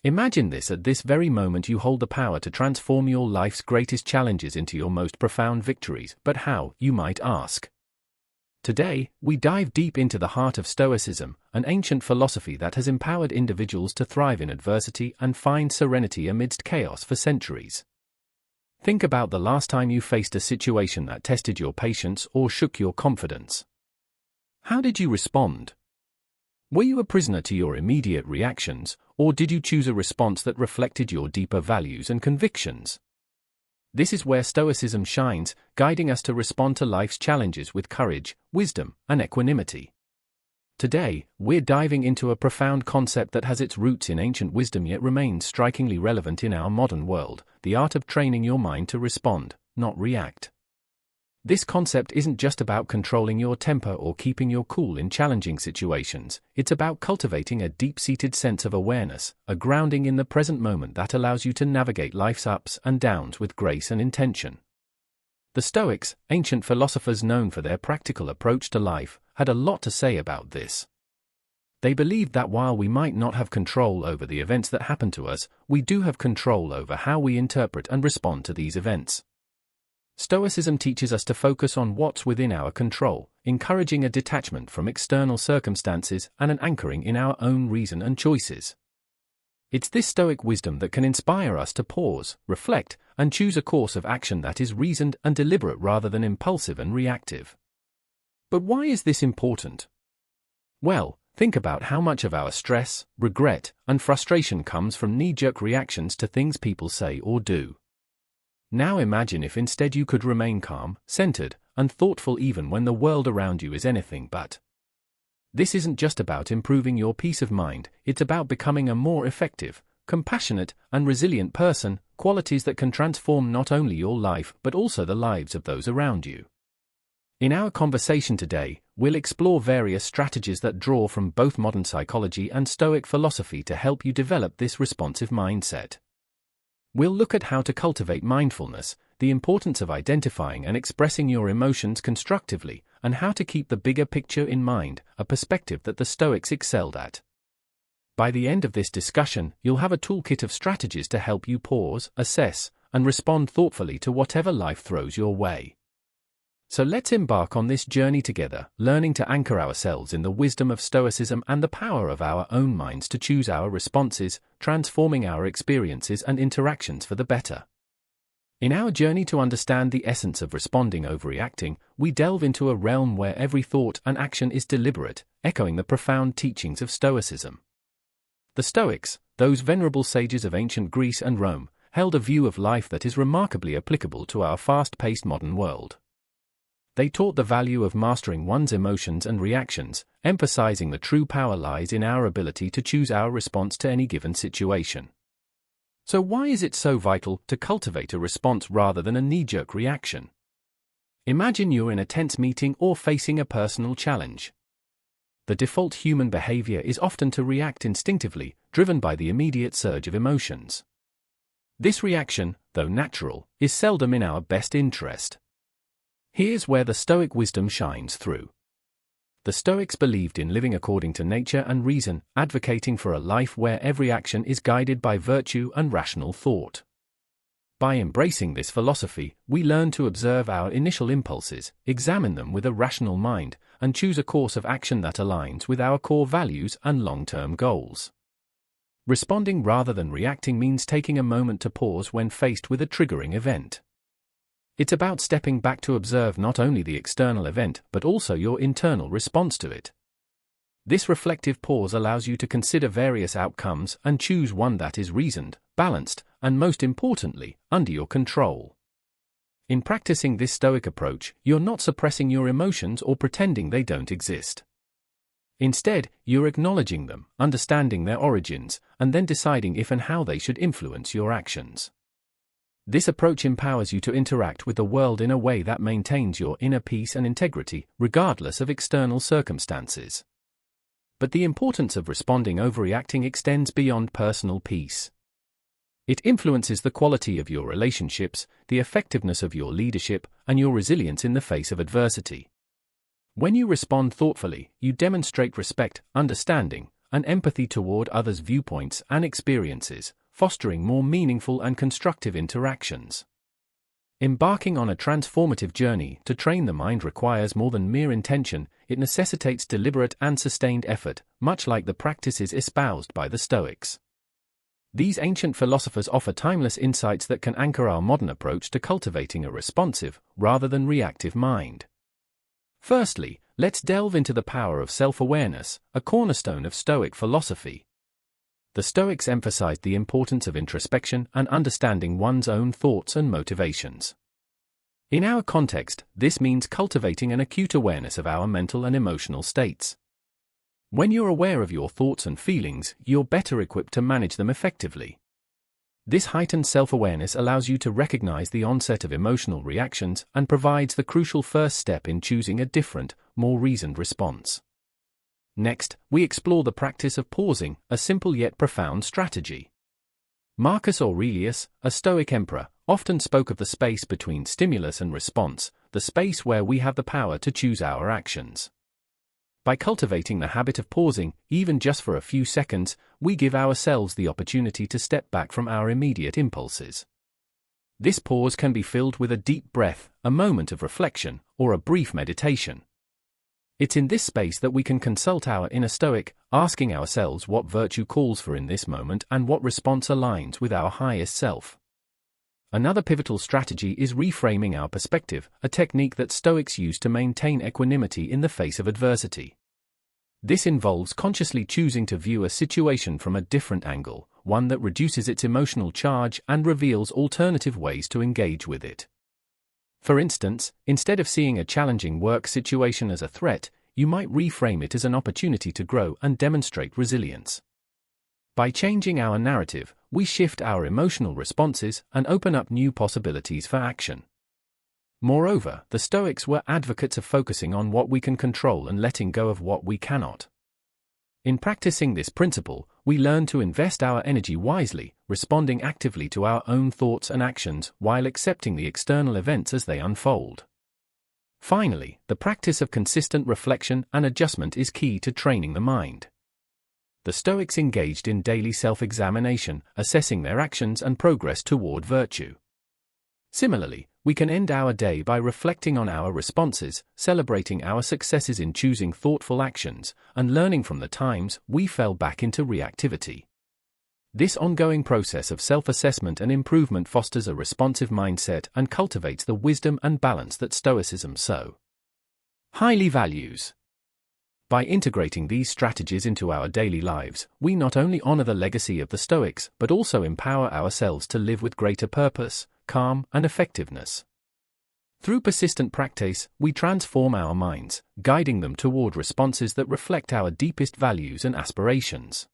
Imagine this: at this very moment you hold the power to transform your life's greatest challenges into your most profound victories. But how, you might ask? Today, we dive deep into the heart of Stoicism, an ancient philosophy that has empowered individuals to thrive in adversity and find serenity amidst chaos for centuries. Think about the last time you faced a situation that tested your patience or shook your confidence. How did you respond? Were you a prisoner to your immediate reactions, or did you choose a response that reflected your deeper values and convictions? This is where Stoicism shines, guiding us to respond to life's challenges with courage, wisdom, and equanimity. Today, we're diving into a profound concept that has its roots in ancient wisdom yet remains strikingly relevant in our modern world: the art of training your mind to respond, not react. This concept isn't just about controlling your temper or keeping your cool in challenging situations. It's about cultivating a deep-seated sense of awareness, a grounding in the present moment that allows you to navigate life's ups and downs with grace and intention. The Stoics, ancient philosophers known for their practical approach to life, had a lot to say about this. They believed that while we might not have control over the events that happen to us, we do have control over how we interpret and respond to these events. Stoicism teaches us to focus on what's within our control, encouraging a detachment from external circumstances and an anchoring in our own reason and choices. It's this Stoic wisdom that can inspire us to pause, reflect, and choose a course of action that is reasoned and deliberate rather than impulsive and reactive. But why is this important? Well, think about how much of our stress, regret, and frustration comes from knee-jerk reactions to things people say or do. Now imagine if instead you could remain calm, centered, and thoughtful even when the world around you is anything but. This isn't just about improving your peace of mind, it's about becoming a more effective, compassionate, and resilient person, qualities that can transform not only your life but also the lives of those around you. In our conversation today, we'll explore various strategies that draw from both modern psychology and Stoic philosophy to help you develop this responsive mindset. We'll look at how to cultivate mindfulness, the importance of identifying and expressing your emotions constructively, and how to keep the bigger picture in mind, a perspective that the Stoics excelled at. By the end of this discussion, you'll have a toolkit of strategies to help you pause, assess, and respond thoughtfully to whatever life throws your way. So let's embark on this journey together, learning to anchor ourselves in the wisdom of Stoicism and the power of our own minds to choose our responses, transforming our experiences and interactions for the better. In our journey to understand the essence of responding over reacting, we delve into a realm where every thought and action is deliberate, echoing the profound teachings of Stoicism. The Stoics, those venerable sages of ancient Greece and Rome, held a view of life that is remarkably applicable to our fast-paced modern world. They taught the value of mastering one's emotions and reactions, emphasizing the true power lies in our ability to choose our response to any given situation. So why is it so vital to cultivate a response rather than a knee-jerk reaction? Imagine you're in a tense meeting or facing a personal challenge. The default human behavior is often to react instinctively, driven by the immediate surge of emotions. This reaction, though natural, is seldom in our best interest. Here's where the Stoic wisdom shines through. The Stoics believed in living according to nature and reason, advocating for a life where every action is guided by virtue and rational thought. By embracing this philosophy, we learn to observe our initial impulses, examine them with a rational mind, and choose a course of action that aligns with our core values and long-term goals. Responding rather than reacting means taking a moment to pause when faced with a triggering event. It's about stepping back to observe not only the external event but also your internal response to it. This reflective pause allows you to consider various outcomes and choose one that is reasoned, balanced, and most importantly, under your control. In practicing this Stoic approach, you're not suppressing your emotions or pretending they don't exist. Instead, you're acknowledging them, understanding their origins, and then deciding if and how they should influence your actions. This approach empowers you to interact with the world in a way that maintains your inner peace and integrity, regardless of external circumstances. But the importance of responding over reacting extends beyond personal peace. It influences the quality of your relationships, the effectiveness of your leadership, and your resilience in the face of adversity. When you respond thoughtfully, you demonstrate respect, understanding, and empathy toward others' viewpoints and experiences, fostering more meaningful and constructive interactions. Embarking on a transformative journey to train the mind requires more than mere intention. It necessitates deliberate and sustained effort, much like the practices espoused by the Stoics. These ancient philosophers offer timeless insights that can anchor our modern approach to cultivating a responsive, rather than reactive mind. Firstly, let's delve into the power of self-awareness, a cornerstone of Stoic philosophy. The Stoics emphasized the importance of introspection and understanding one's own thoughts and motivations. In our context, this means cultivating an acute awareness of our mental and emotional states. When you're aware of your thoughts and feelings, you're better equipped to manage them effectively. This heightened self-awareness allows you to recognize the onset of emotional reactions and provides the crucial first step in choosing a different, more reasoned response. Next, we explore the practice of pausing, a simple yet profound strategy. Marcus Aurelius, a Stoic emperor, often spoke of the space between stimulus and response, the space where we have the power to choose our actions. By cultivating the habit of pausing, even just for a few seconds, we give ourselves the opportunity to step back from our immediate impulses. This pause can be filled with a deep breath, a moment of reflection, or a brief meditation. It's in this space that we can consult our inner Stoic, asking ourselves what virtue calls for in this moment and what response aligns with our highest self. Another pivotal strategy is reframing our perspective, a technique that Stoics use to maintain equanimity in the face of adversity. This involves consciously choosing to view a situation from a different angle, one that reduces its emotional charge and reveals alternative ways to engage with it. For instance, instead of seeing a challenging work situation as a threat, you might reframe it as an opportunity to grow and demonstrate resilience. By changing our narrative, we shift our emotional responses and open up new possibilities for action. Moreover, the Stoics were advocates of focusing on what we can control and letting go of what we cannot. In practicing this principle, we learn to invest our energy wisely, responding actively to our own thoughts and actions while accepting the external events as they unfold. Finally, the practice of consistent reflection and adjustment is key to training the mind. The Stoics engaged in daily self-examination, assessing their actions and progress toward virtue. Similarly, we can end our day by reflecting on our responses, celebrating our successes in choosing thoughtful actions, and learning from the times we fell back into reactivity. This ongoing process of self-assessment and improvement fosters a responsive mindset and cultivates the wisdom and balance that Stoicism so highly values. By integrating these strategies into our daily lives, we not only honor the legacy of the Stoics but also empower ourselves to live with greater purpose, calm, and effectiveness. Through persistent practice, we transform our minds, guiding them toward responses that reflect our deepest values and aspirations.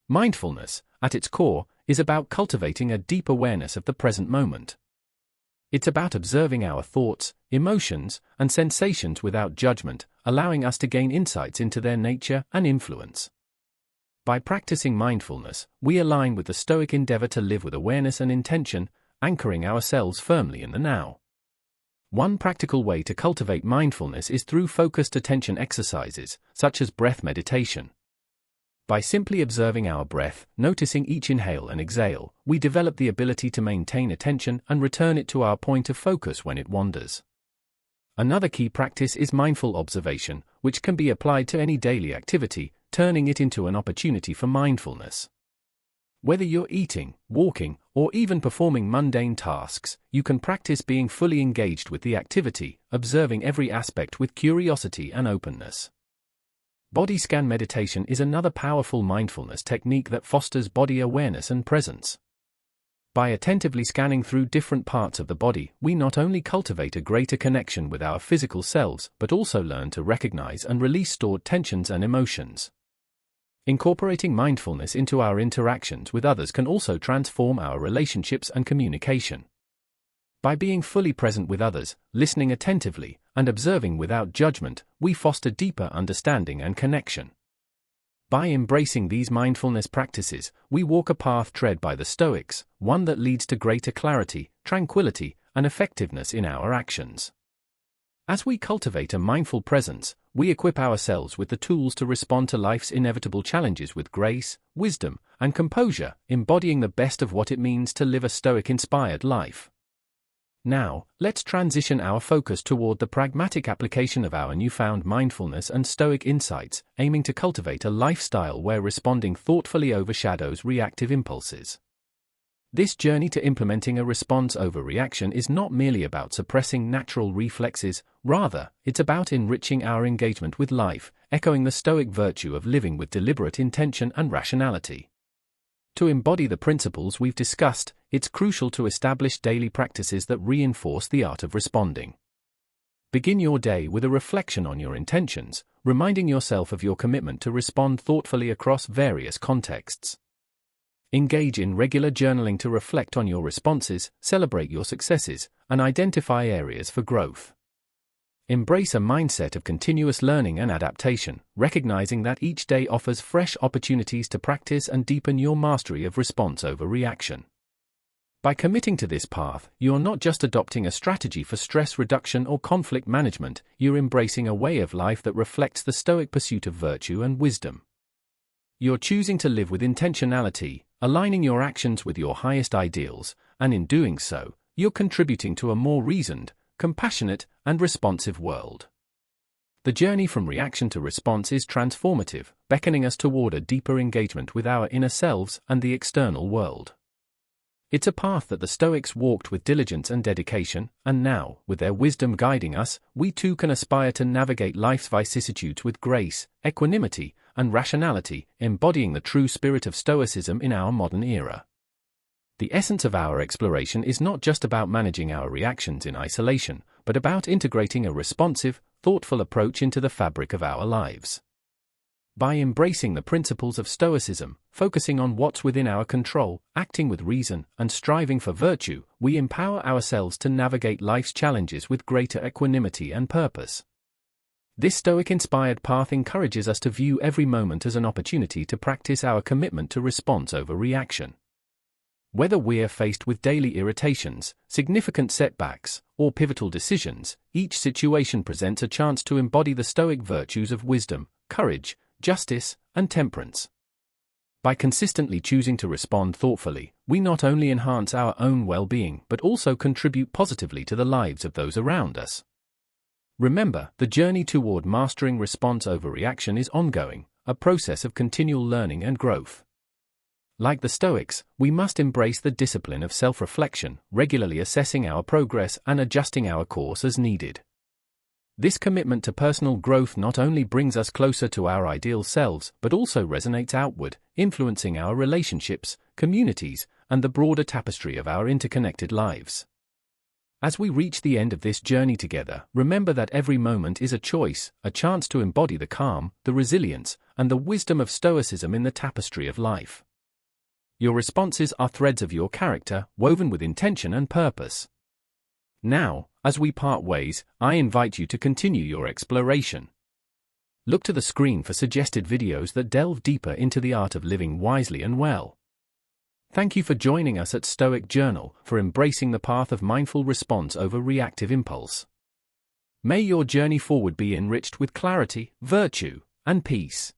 Mindfulness, at its core, is about cultivating a deep awareness of the present moment. It's about observing our thoughts, emotions, and sensations without judgment, allowing us to gain insights into their nature and influence. By practicing mindfulness, we align with the Stoic endeavor to live with awareness and intention, anchoring ourselves firmly in the now. One practical way to cultivate mindfulness is through focused attention exercises, such as breath meditation. By simply observing our breath, noticing each inhale and exhale, we develop the ability to maintain attention and return it to our point of focus when it wanders. Another key practice is mindful observation, which can be applied to any daily activity, turning it into an opportunity for mindfulness. Whether you're eating, walking, or even performing mundane tasks, you can practice being fully engaged with the activity, observing every aspect with curiosity and openness. Body scan meditation is another powerful mindfulness technique that fosters body awareness and presence. By attentively scanning through different parts of the body, we not only cultivate a greater connection with our physical selves, but also learn to recognize and release stored tensions and emotions. Incorporating mindfulness into our interactions with others can also transform our relationships and communication. By being fully present with others, listening attentively, and observing without judgment, we foster deeper understanding and connection. By embracing these mindfulness practices, we walk a path tread by the Stoics, one that leads to greater clarity, tranquility, and effectiveness in our actions. As we cultivate a mindful presence, we equip ourselves with the tools to respond to life's inevitable challenges with grace, wisdom, and composure, embodying the best of what it means to live a Stoic-inspired life. Now, let's transition our focus toward the pragmatic application of our newfound mindfulness and Stoic insights, aiming to cultivate a lifestyle where responding thoughtfully overshadows reactive impulses. This journey to implementing a response over reaction is not merely about suppressing natural reflexes, rather, it's about enriching our engagement with life, echoing the Stoic virtue of living with deliberate intention and rationality. To embody the principles we've discussed, it's crucial to establish daily practices that reinforce the art of responding. Begin your day with a reflection on your intentions, reminding yourself of your commitment to respond thoughtfully across various contexts. Engage in regular journaling to reflect on your responses, celebrate your successes, and identify areas for growth. Embrace a mindset of continuous learning and adaptation, recognizing that each day offers fresh opportunities to practice and deepen your mastery of response over reaction. By committing to this path, you're not just adopting a strategy for stress reduction or conflict management, you're embracing a way of life that reflects the Stoic pursuit of virtue and wisdom. You're choosing to live with intentionality, aligning your actions with your highest ideals, and in doing so, you're contributing to a more reasoned, compassionate, and responsive world. The journey from reaction to response is transformative, beckoning us toward a deeper engagement with our inner selves and the external world. It's a path that the Stoics walked with diligence and dedication, and now, with their wisdom guiding us, we too can aspire to navigate life's vicissitudes with grace, equanimity, and rationality, embodying the true spirit of Stoicism in our modern era. The essence of our exploration is not just about managing our reactions in isolation, but about integrating a responsive, thoughtful approach into the fabric of our lives. By embracing the principles of Stoicism, focusing on what's within our control, acting with reason, and striving for virtue, we empower ourselves to navigate life's challenges with greater equanimity and purpose. This Stoic-inspired path encourages us to view every moment as an opportunity to practice our commitment to response over reaction. Whether we're faced with daily irritations, significant setbacks, or pivotal decisions, each situation presents a chance to embody the Stoic virtues of wisdom, courage, justice, and temperance. By consistently choosing to respond thoughtfully, we not only enhance our own well-being but also contribute positively to the lives of those around us. Remember, the journey toward mastering response over reaction is ongoing, a process of continual learning and growth. Like the Stoics, we must embrace the discipline of self-reflection, regularly assessing our progress and adjusting our course as needed. This commitment to personal growth not only brings us closer to our ideal selves but also resonates outward, influencing our relationships, communities, and the broader tapestry of our interconnected lives. As we reach the end of this journey together, remember that every moment is a choice, a chance to embody the calm, the resilience, and the wisdom of Stoicism in the tapestry of life. Your responses are threads of your character, woven with intention and purpose. Now, as we part ways, I invite you to continue your exploration. Look to the screen for suggested videos that delve deeper into the art of living wisely and well. Thank you for joining us at Stoic Journal, for embracing the path of mindful response over reactive impulse. May your journey forward be enriched with clarity, virtue, and peace.